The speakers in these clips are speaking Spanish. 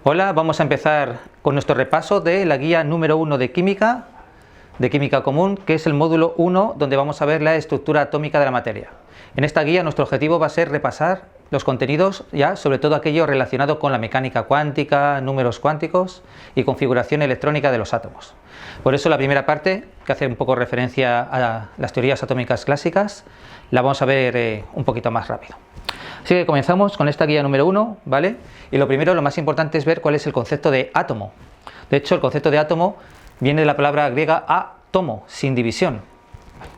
Hola, vamos a empezar con nuestro repaso de la guía número 1 de química común, que es el módulo 1, donde vamos a ver la estructura atómica de la materia. En esta guía nuestro objetivo va a ser repasar los contenidos, sobre todo aquello relacionado con la mecánica cuántica, números cuánticos y configuración electrónica de los átomos. Por eso la primera parte, que hace un poco referencia a las teorías atómicas clásicas, la vamos a ver un poquito más rápido. Así que comenzamos con esta guía número 1, ¿vale? Y lo primero, lo más importante es ver cuál es el concepto de átomo. De hecho, el concepto de átomo viene de la palabra griega átomo, sin división.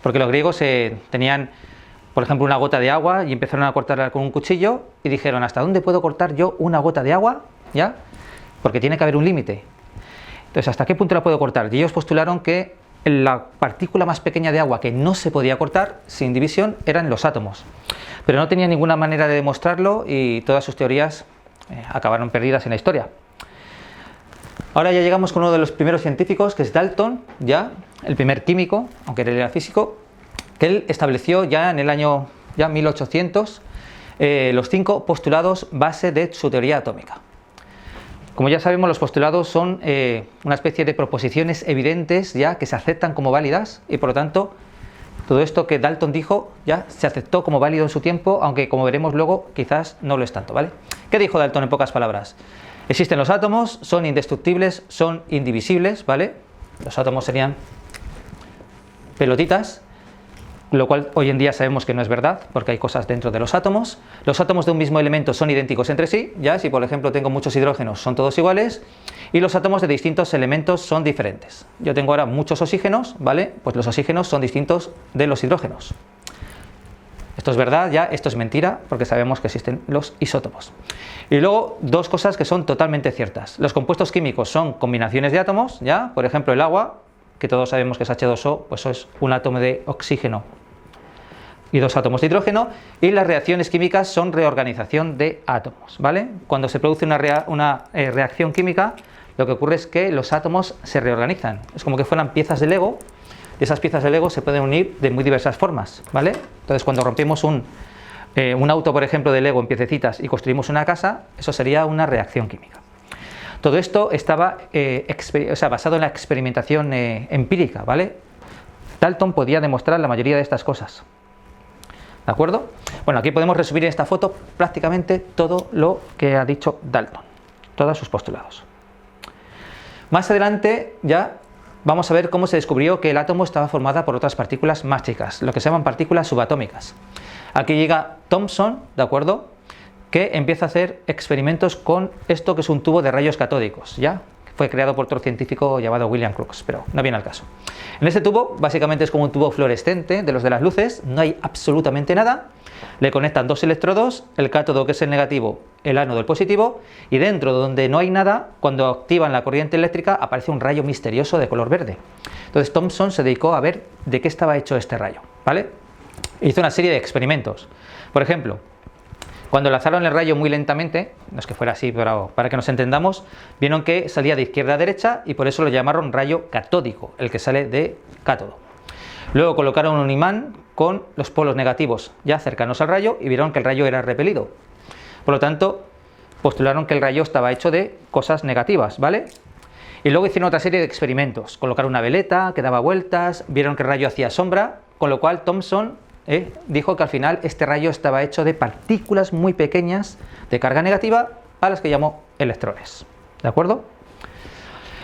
Porque los griegos tenían, por ejemplo, una gota de agua y empezaron a cortarla con un cuchillo y dijeron, ¿hasta dónde puedo cortar yo una gota de agua? ¿Ya? Porque tiene que haber un límite. Entonces, ¿hasta qué punto la puedo cortar? Y ellos postularon que la partícula más pequeña de agua que no se podía cortar sin división eran los átomos. Pero no tenía ninguna manera de demostrarlo y todas sus teorías acabaron perdidas en la historia. Ahora ya llegamos con uno de los primeros científicos, que es Dalton, ya el primer químico, aunque él era físico, que él estableció ya en el año 1800 los 5 postulados base de su teoría atómica. Como ya sabemos, los postulados son una especie de proposiciones evidentes ya que se aceptan como válidas y por lo tanto todo esto que Dalton dijo ya se aceptó como válido en su tiempo, aunque como veremos luego quizás no lo es tanto, ¿vale? ¿Qué dijo Dalton en pocas palabras? Existen los átomos, son indestructibles, son indivisibles, ¿vale? Los átomos serían pelotitas, lo cual hoy en día sabemos que no es verdad, porque hay cosas dentro de los átomos. Los átomos de un mismo elemento son idénticos entre sí, ya si por ejemplo tengo muchos hidrógenos son todos iguales, y los átomos de distintos elementos son diferentes. Yo tengo ahora muchos oxígenos, ¿vale? Pues los oxígenos son distintos de los hidrógenos. Esto es verdad, ya esto es mentira, porque sabemos que existen los isótopos. Y luego dos cosas que son totalmente ciertas. Los compuestos químicos son combinaciones de átomos, ya, por ejemplo el agua, que todos sabemos que es H2O, pues eso es un átomo de oxígeno y 2 átomos de hidrógeno, y las reacciones químicas son reorganización de átomos, ¿vale? Cuando se produce una reacción química, lo que ocurre es que los átomos se reorganizan, es como que fueran piezas de Lego, y esas piezas de Lego se pueden unir de muy diversas formas, ¿vale? Entonces cuando rompemos un auto, por ejemplo, de Lego en piececitas y construimos una casa, eso sería una reacción química. Todo esto estaba basado en la experimentación empírica, ¿vale? Dalton podía demostrar la mayoría de estas cosas. ¿De acuerdo? Bueno, aquí podemos resumir en esta foto prácticamente todo lo que ha dicho Dalton, todos sus postulados. Más adelante ya vamos a ver cómo se descubrió que el átomo estaba formado por otras partículas más chicas, lo que se llaman partículas subatómicas. Aquí llega Thomson, ¿de acuerdo?, que empieza a hacer experimentos con esto que es un tubo de rayos catódicos, ¿ya? Fue creado por otro científico llamado William Crookes, pero no viene al caso. En este tubo, básicamente es como un tubo fluorescente de los de las luces, no hay absolutamente nada, le conectan 2 electrodos, el cátodo que es el negativo, el ánodo el positivo, y dentro donde no hay nada, cuando activan la corriente eléctrica aparece un rayo misterioso de color verde. Entonces Thomson se dedicó a ver de qué estaba hecho este rayo, ¿vale? Hizo una serie de experimentos. Por ejemplo, cuando lanzaron el rayo muy lentamente, no es que fuera así, pero para que nos entendamos, vieron que salía de izquierda a derecha y por eso lo llamaron rayo catódico, el que sale de cátodo. Luego colocaron un imán con los polos negativos ya cercanos al rayo y vieron que el rayo era repelido. Por lo tanto, postularon que el rayo estaba hecho de cosas negativas, ¿vale? Y luego hicieron otra serie de experimentos. Colocaron una veleta que daba vueltas, vieron que el rayo hacía sombra, con lo cual Thomson dijo que al final este rayo estaba hecho de partículas muy pequeñas de carga negativa a las que llamó electrones, ¿de acuerdo?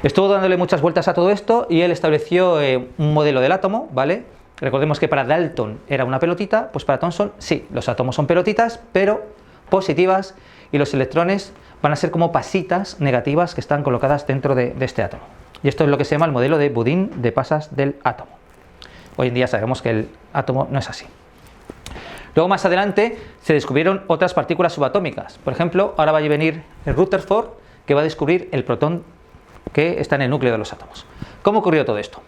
Estuvo dándole muchas vueltas a todo esto y él estableció un modelo del átomo, ¿vale? Recordemos que para Dalton era una pelotita, pues para Thomson sí, los átomos son pelotitas, pero positivas, y los electrones van a ser como pasitas negativas que están colocadas dentro de este átomo. Y esto es lo que se llama el modelo de Budín de pasas del átomo. Hoy en día sabemos que el átomo no es así. Luego más adelante se descubrieron otras partículas subatómicas. Por ejemplo, ahora va a venir el Rutherford, que va a descubrir el protón que está en el núcleo de los átomos. ¿Cómo ocurrió todo esto?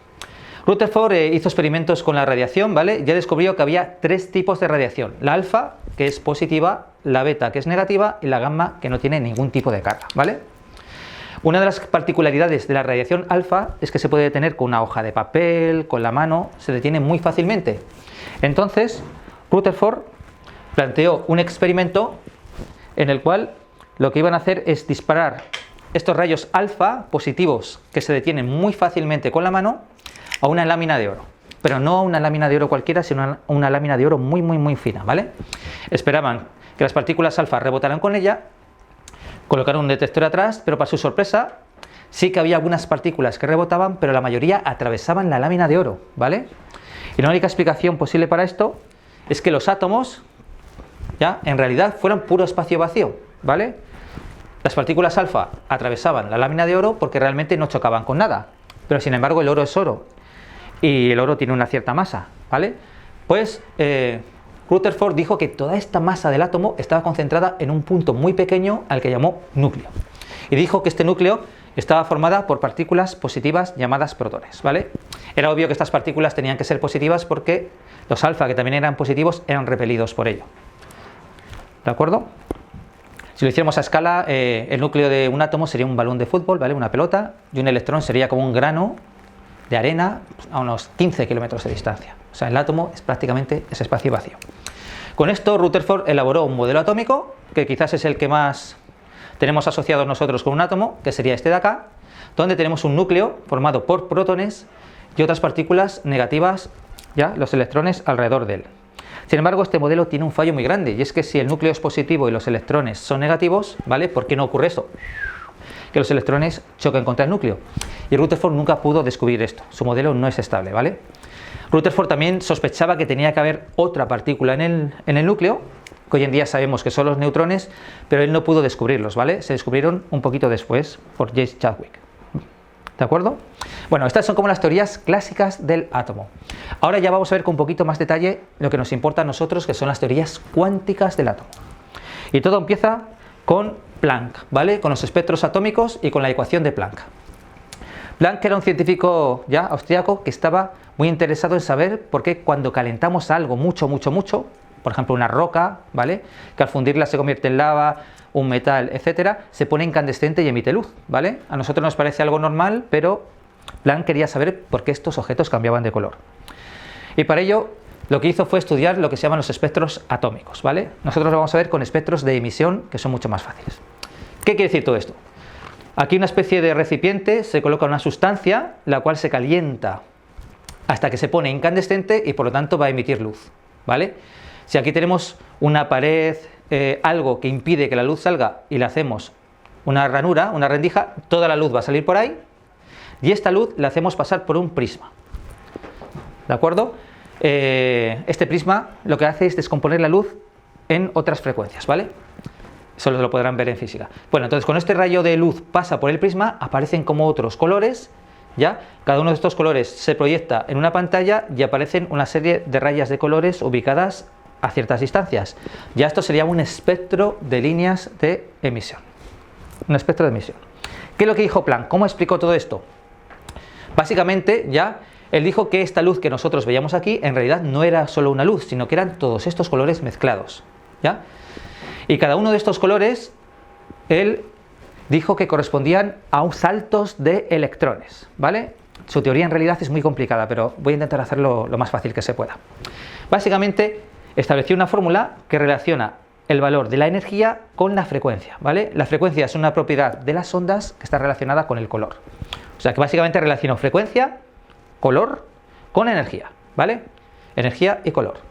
Rutherford hizo experimentos con la radiación, ¿vale? Ya descubrió que había 3 tipos de radiación. La alfa, que es positiva, la beta, que es negativa, y la gamma, que no tiene ningún tipo de carga, ¿vale? Una de las particularidades de la radiación alfa es que se puede detener con una hoja de papel, con la mano, se detiene muy fácilmente. Entonces, Rutherford planteó un experimento en el cual lo que iban a hacer es disparar estos rayos alfa positivos que se detienen muy fácilmente con la mano a una lámina de oro. Pero no a una lámina de oro cualquiera, sino a una lámina de oro muy fina, ¿vale? Esperaban que las partículas alfa rebotaran con ella, colocaron un detector atrás, pero para su sorpresa sí que había algunas partículas que rebotaban, pero la mayoría atravesaban la lámina de oro, ¿vale? Y la única explicación posible para esto es que los átomos, ya, en realidad fueran puro espacio vacío, ¿vale? Las partículas alfa atravesaban la lámina de oro porque realmente no chocaban con nada, pero sin embargo el oro es oro y el oro tiene una cierta masa, ¿vale? Pues Rutherford dijo que toda esta masa del átomo estaba concentrada en un punto muy pequeño al que llamó núcleo, y dijo que este núcleo estaba formada por partículas positivas llamadas protones, ¿vale? Era obvio que estas partículas tenían que ser positivas porque los alfa, que también eran positivos, eran repelidos por ello, ¿de acuerdo? Si lo hiciéramos a escala, el núcleo de un átomo sería un balón de fútbol, ¿vale? Una pelota, y un electrón sería como un grano de arena a unos 15 kilómetros de distancia. O sea, el átomo es prácticamente ese espacio vacío. Con esto Rutherford elaboró un modelo atómico, que quizás es el que más tenemos asociados nosotros con un átomo, que sería este de acá, donde tenemos un núcleo formado por protones y otras partículas negativas, ya, los electrones alrededor de él. Sin embargo, este modelo tiene un fallo muy grande, y es que si el núcleo es positivo y los electrones son negativos, ¿vale? ¿Por qué no ocurre esto? Que los electrones choquen contra el núcleo. Y Rutherford nunca pudo descubrir esto. Su modelo no es estable, ¿vale? Rutherford también sospechaba que tenía que haber otra partícula en el núcleo, que hoy en día sabemos que son los neutrones, pero él no pudo descubrirlos, ¿vale? Se descubrieron un poquito después por James Chadwick. ¿De acuerdo? Bueno, estas son como las teorías clásicas del átomo. Ahora ya vamos a ver con un poquito más detalle lo que nos importa a nosotros, que son las teorías cuánticas del átomo. Y todo empieza con Planck, ¿vale? Con los espectros atómicos y con la ecuación de Planck. Planck era un científico ya austriaco que estaba muy interesado en saber por qué cuando calentamos algo mucho, por ejemplo una roca, ¿vale? Que al fundirla se convierte en lava, un metal, etcétera, se pone incandescente y emite luz, ¿vale? A nosotros nos parece algo normal, pero Planck quería saber por qué estos objetos cambiaban de color. Y para ello lo que hizo fue estudiar lo que se llaman los espectros atómicos, ¿vale? Nosotros lo vamos a ver con espectros de emisión, que son mucho más fáciles. ¿Qué quiere decir todo esto? Aquí una especie de recipiente, se coloca una sustancia, la cual se calienta hasta que se pone incandescente y por lo tanto va a emitir luz, ¿vale? Si aquí tenemos una pared, algo que impide que la luz salga y le hacemos una ranura, una rendija, toda la luz va a salir por ahí y esta luz la hacemos pasar por un prisma, ¿de acuerdo? Este prisma lo que hace es descomponer la luz en otras frecuencias, ¿vale? Eso lo podrán ver en física. Bueno, entonces con este rayo de luz pasa por el prisma, aparecen como otros colores, ¿ya? Cada uno de estos colores se proyecta en una pantalla y aparecen una serie de rayas de colores ubicadas a ciertas distancias. Ya esto sería un espectro de líneas de emisión. Un espectro de emisión. ¿Qué es lo que dijo Planck? ¿Cómo explicó todo esto? Básicamente, ya, él dijo que esta luz que nosotros veíamos aquí, en realidad no era solo una luz, sino que eran todos estos colores mezclados, ¿ya? Y cada uno de estos colores, él dijo que correspondían a saltos de electrones, ¿vale? Su teoría en realidad es muy complicada, pero voy a intentar hacerlo lo más fácil que se pueda. Básicamente, estableció una fórmula que relaciona el valor de la energía con la frecuencia, ¿vale? La frecuencia es una propiedad de las ondas que está relacionada con el color. O sea que básicamente relacionó frecuencia, color con energía, ¿vale? Energía y color.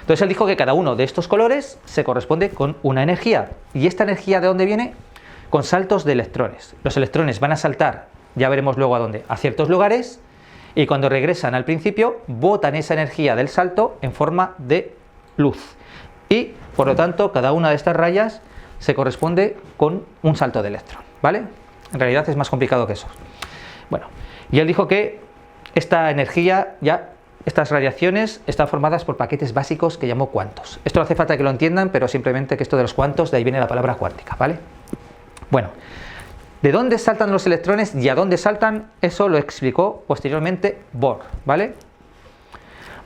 Entonces él dijo que cada uno de estos colores se corresponde con una energía. ¿Y esta energía de dónde viene? Con saltos de electrones. Los electrones van a saltar, ya veremos luego a dónde, a ciertos lugares, y cuando regresan al principio, botan esa energía del salto en forma de luz. Y, por lo tanto, cada una de estas rayas se corresponde con un salto de electrón, ¿vale? En realidad es más complicado que eso. Bueno, y él dijo que esta energía ya... Estas radiaciones están formadas por paquetes básicos que llamó cuantos. Esto no hace falta que lo entiendan, pero simplemente que esto de los cuantos, de ahí viene la palabra cuántica, ¿vale? Bueno, ¿de dónde saltan los electrones y a dónde saltan? Eso lo explicó posteriormente Bohr, ¿vale?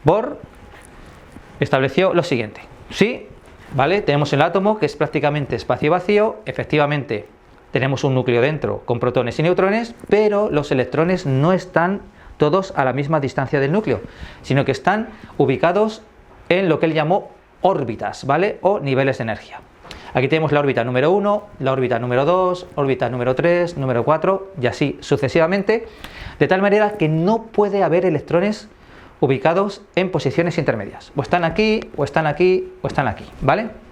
Bohr estableció lo siguiente. Sí, ¿vale? Tenemos el átomo, que es prácticamente espacio vacío, efectivamente tenemos un núcleo dentro con protones y neutrones, pero los electrones no están todos a la misma distancia del núcleo, sino que están ubicados en lo que él llamó órbitas, ¿vale? O niveles de energía. Aquí tenemos la órbita número 1, la órbita número 2, órbita número 3, número 4 y así sucesivamente, de tal manera que no puede haber electrones ubicados en posiciones intermedias. O están aquí, o están aquí, o están aquí, ¿vale?